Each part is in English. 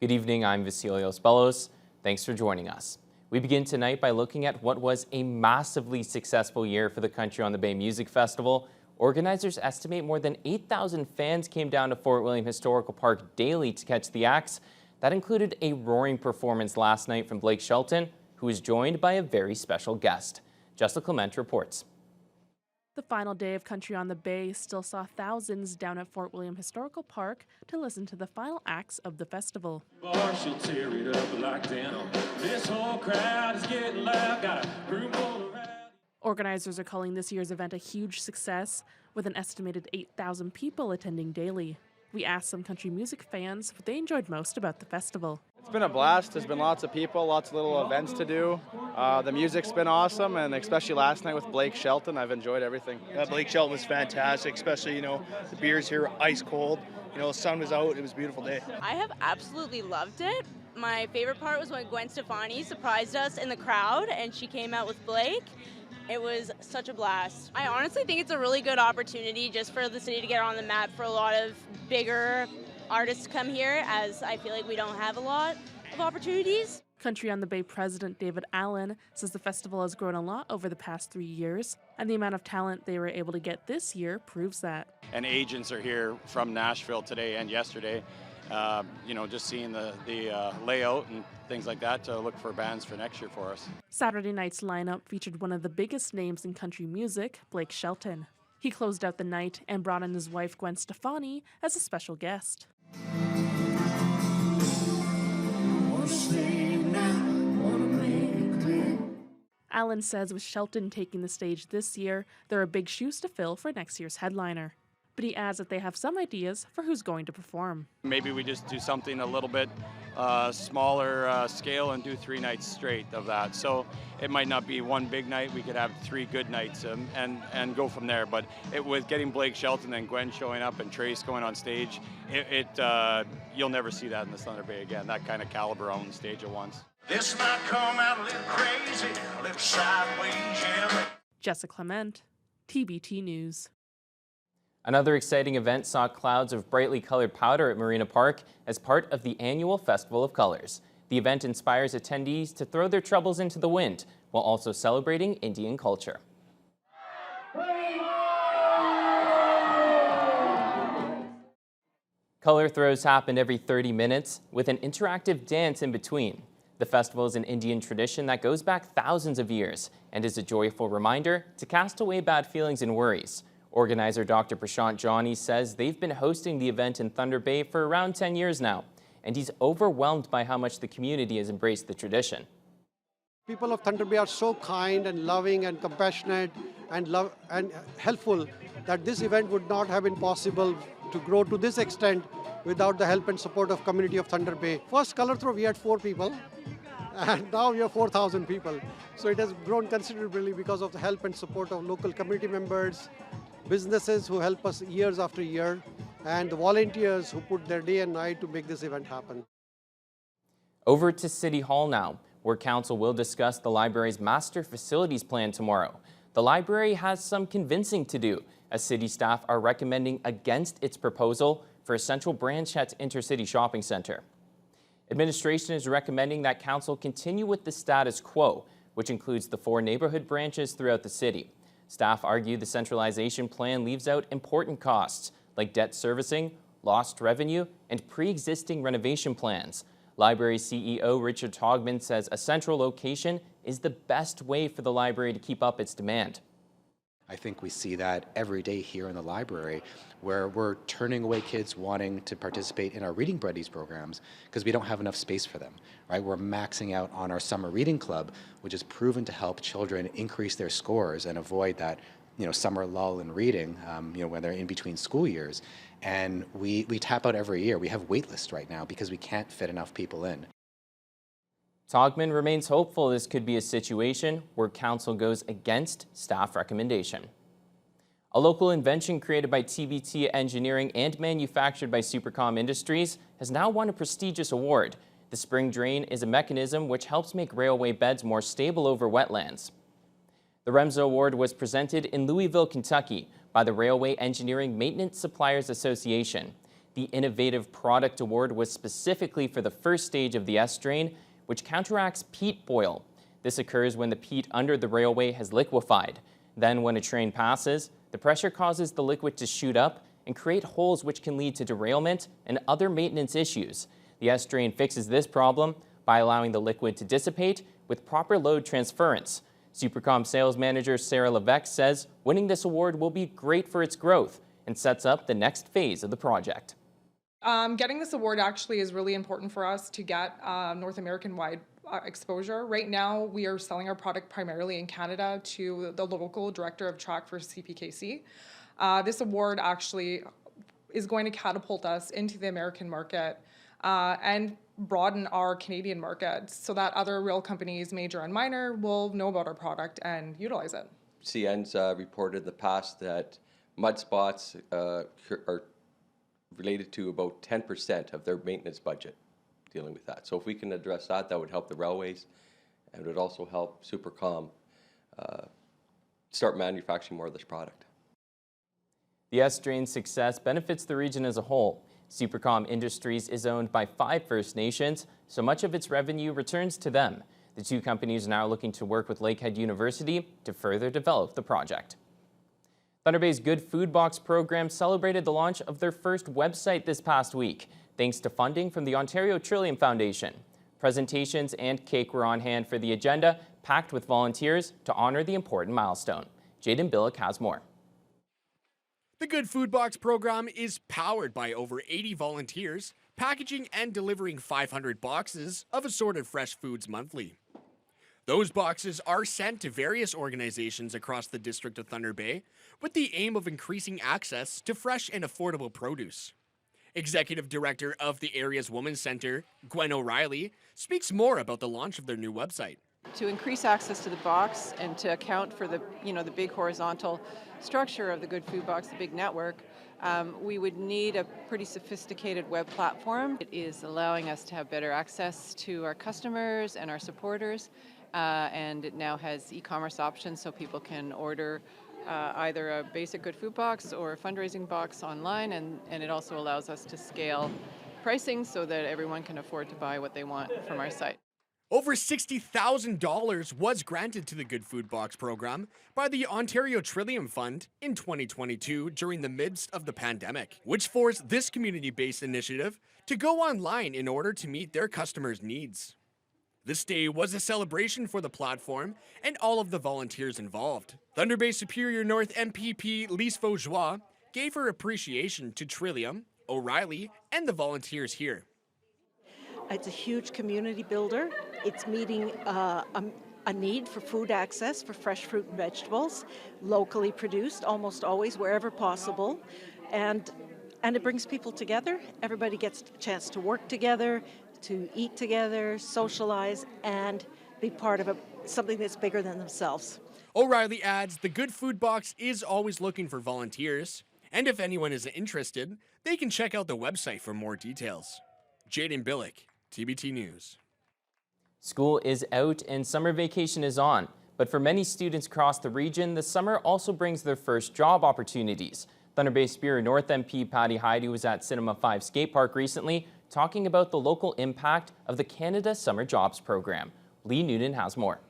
Good evening, I'm Vasilios Bellos. Thanks for joining us. We begin tonight by looking at what was a massively successful year for the Country on the Bay Music Festival. Organizers estimate more than 8,000 fans came down to Fort William Historical Park daily to catch the acts. That included a roaring performance last night from Blake Shelton, who was joined by a very special guest. Jessica Clement reports. The final day of Country on the Bay still saw thousands down at Fort William Historical Park to listen to the final acts of the festival. Organizers are calling this year's event a huge success, with an estimated 8,000 people attending daily. We asked some country music fans what they enjoyed most about the festival. It's been a blast. There's been lots of people, lots of little events to do. The music's been awesome, and especially last night with Blake Shelton, I've enjoyed everything. Yeah, Blake Shelton was fantastic, especially, the beers here are ice cold. The sun was out. It was a beautiful day. I have absolutely loved it. My favorite part was when Gwen Stefani surprised us in the crowd, and she came out with Blake. It was such a blast. I honestly think it's a really good opportunity just for the city to get on the map for a lot of bigger artists to come here, as I feel like we don't have a lot of opportunities. Country on the Bay President David Allen says the festival has grown a lot over the past 3 years, and the amount of talent they were able to get this year proves that. And agents are here from Nashville today and yesterday, just seeing the layout and things like that to look for bands for next year for us. Saturday night's lineup featured one of the biggest names in country music, Blake Shelton. He closed out the night and brought in his wife Gwen Stefani as a special guest. Allen says with Shelton taking the stage this year, there are big shoes to fill for next year's headliner. But he adds that they have some ideas for who's going to perform. Maybe we just do something a little bit smaller scale and do 3 nights straight of that. So it might not be one big night. We could have 3 good nights and go from there. But with getting Blake Shelton and Gwen showing up and Trace going on stage, you'll never see that in the Thunder Bay again, that kind of caliber on the stage at once. This might come out a little crazy, a little sideways, yeah. Jessica Clement, TBT News. Another exciting event saw clouds of brightly colored powder at Marina Park as part of the annual Festival of Colors. The event inspires attendees to throw their troubles into the wind while also celebrating Indian culture. Color throws happen every 30 minutes with an interactive dance in between. The festival is an Indian tradition that goes back thousands of years and is a joyful reminder to cast away bad feelings and worries. Organizer Dr. Prashant Johnny says they've been hosting the event in Thunder Bay for around 10 years now, and he's overwhelmed by how much the community has embraced the tradition. People of Thunder Bay are so kind and loving and compassionate and helpful that this event would not have been possible to grow to this extent without the help and support of community of Thunder Bay. First color throw we had 4 people, and now we have 4,000 people. So it has grown considerably because of the help and support of local community members, businesses who help us years after year, and the volunteers who put their day and night to make this event happen. Over to City Hall now, where Council will discuss the library's master facilities plan tomorrow. The library has some convincing to do, as city staff are recommending against its proposal for a central branch at Intercity Shopping Center. Administration is recommending that Council continue with the status quo, which includes the 4 neighborhood branches throughout the city. Staff argue the centralization plan leaves out important costs like debt servicing, lost revenue, and pre-existing renovation plans. Library CEO Richard Togman says a central location is the best way for the library to keep up its demand. I think we see that every day here in the library, where we're turning away kids wanting to participate in our Reading Buddies programs because we don't have enough space for them, right? We're maxing out on our summer reading club, which is proven to help children increase their scores and avoid that, summer lull in reading, when they're in between school years. And we tap out every year. We have wait lists right now because we can't fit enough people in. Togman remains hopeful this could be a situation where Council goes against staff recommendation. A local invention created by TBT Engineering and manufactured by Supercom Industries has now won a prestigious award. The spring drain is a mechanism which helps make railway beds more stable over wetlands. The REMSA Award was presented in Louisville, Kentucky by the Railway Engineering Maintenance Suppliers Association. The Innovative Product Award was specifically for the first stage of the S strain, which counteracts peat boil. This occurs when the peat under the railway has liquefied. Then when a train passes, the pressure causes the liquid to shoot up and create holes which can lead to derailment and other maintenance issues. The S strain fixes this problem by allowing the liquid to dissipate with proper load transference. Supercom sales manager Sarah Levesque says winning this award will be great for its growth and sets up the next phase of the project. Getting this award actually is really important for us to get North American-wide exposure. Right now, we are selling our product primarily in Canada to the local director of track for CPKC. This award actually is going to catapult us into the American market and broaden our Canadian market so that other rail companies, major and minor, will know about our product and utilize it. CN's reported in the past that mud spots are related to about 10% of their maintenance budget dealing with that. So if we can address that, that would help the railways, and it would also help Supercom start manufacturing more of this product. The S strain's success benefits the region as a whole. Supercom Industries is owned by 5 First Nations, so much of its revenue returns to them. The two companies are now looking to work with Lakehead University to further develop the project. Thunder Bay's Good Food Box program celebrated the launch of their first website this past week, thanks to funding from the Ontario Trillium Foundation. Presentations and cake were on hand for the agenda, packed with volunteers to honor the important milestone. Jaden Billick has more. The Good Food Box program is powered by over 80 volunteers, packaging and delivering 500 boxes of assorted fresh foods monthly. Those boxes are sent to various organizations across the District of Thunder Bay with the aim of increasing access to fresh and affordable produce. Executive Director of the area's Women's Centre, Gwen O'Reilly, speaks more about the launch of their new website. To increase access to the box and to account for the big horizontal structure of the Good Food Box, the big network, we would need a pretty sophisticated web platform. It is allowing us to have better access to our customers and our supporters, and it now has e-commerce options so people can order either a basic Good Food Box or a fundraising box online, and it also allows us to scale pricing so that everyone can afford to buy what they want from our site. Over $60,000 was granted to the Good Food Box program by the Ontario Trillium Fund in 2022 during the midst of the pandemic, which forced this community-based initiative to go online in order to meet their customers' needs. This day was a celebration for the platform and all of the volunteers involved. Thunder Bay Superior North MPP Lise Faujois gave her appreciation to Trillium, O'Reilly, and the volunteers here. It's a huge community builder. It's meeting a need for food access for fresh fruit and vegetables, locally produced, almost always, wherever possible. And it brings people together. Everybody gets a chance to work together, to eat together, socialize, and be part of something that's bigger than themselves. O'Reilly adds the Good Food Box is always looking for volunteers, and if anyone is interested, they can check out the website for more details. Jaden Billick, TBT News. School is out and summer vacation is on, but for many students across the region, the summer also brings their first job opportunities. Thunder Bay Superior North MP Patty Hyde was at Cinema 5 Skate Park recently talking about the local impact of the Canada Summer Jobs Program. Lee Noonan has more.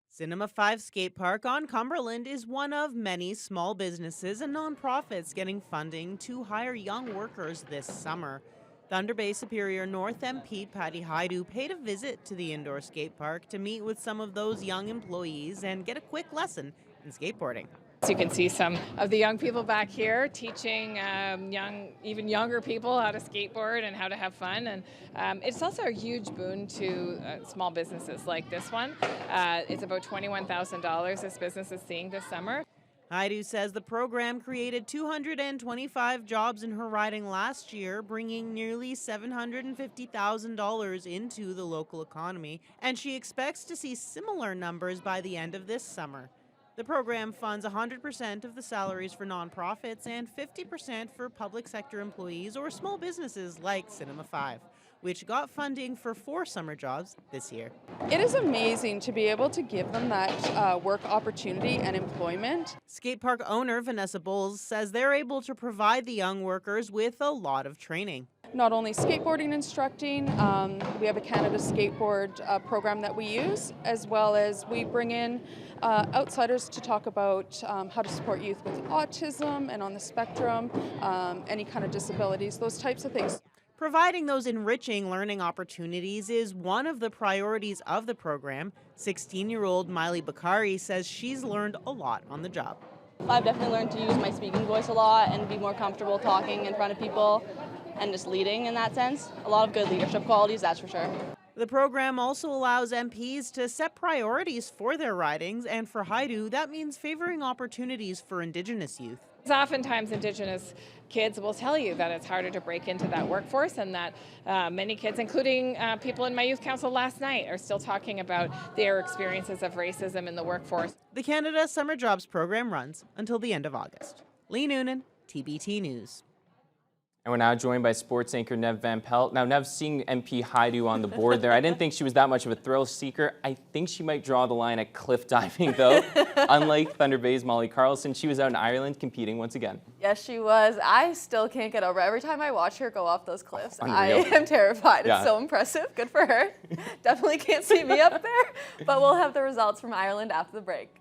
Cinema 5 Skate Park on Cumberland is one of many small businesses and nonprofits getting funding to hire young workers this summer. Thunder Bay Superior North MP Patty Hyde paid a visit to the indoor skate park to meet with some of those young employees and get a quick lesson in skateboarding. So you can see some of the young people back here teaching even younger people how to skateboard and how to have fun. And it's also a huge boon to small businesses like this one. It's about $21,000 this business is seeing this summer. Haidu says the program created 225 jobs in her riding last year, bringing nearly $750,000 into the local economy, and she expects to see similar numbers by the end of this summer. The program funds 100% of the salaries for nonprofits and 50% for public sector employees or small businesses like Cinema 5. which got funding for 4 summer jobs this year. It is amazing to be able to give them that work opportunity and employment. Skate park owner Vanessa Bowles says they're able to provide the young workers with a lot of training. Not only skateboarding instructing, we have a Canada skateboard program that we use, as well as we bring in outsiders to talk about how to support youth with autism and on the spectrum, any kind of disabilities, those types of things. Providing those enriching learning opportunities is one of the priorities of the program. 16-year-old Miley Bakari says she's learned a lot on the job. I've definitely learned to use my speaking voice a lot and be more comfortable talking in front of people and just leading in that sense. A lot of good leadership qualities, that's for sure. The program also allows MPs to set priorities for their ridings, and for Haidu, that means favoring opportunities for Indigenous youth. Oftentimes Indigenous kids will tell you that it's harder to break into that workforce, and that many kids, including people in my youth council last night, are still talking about their experiences of racism in the workforce. The Canada Summer Jobs program runs until the end of August. Lee Noonan, TBT News. And we're now joined by sports anchor Nev Van Pelt. Now, Nev, seeing MP Haidu on the board there, I didn't think she was that much of a thrill seeker. I think she might draw the line at cliff diving, though. Unlike Thunder Bay's Molly Carlson, she was out in Ireland competing once again. Yes, she was. I still can't get over it. Every time I watch her go off those cliffs, Unreal. I am terrified. Yeah. It's so impressive. Good for her. Definitely can't see me up there, but we'll have the results from Ireland after the break.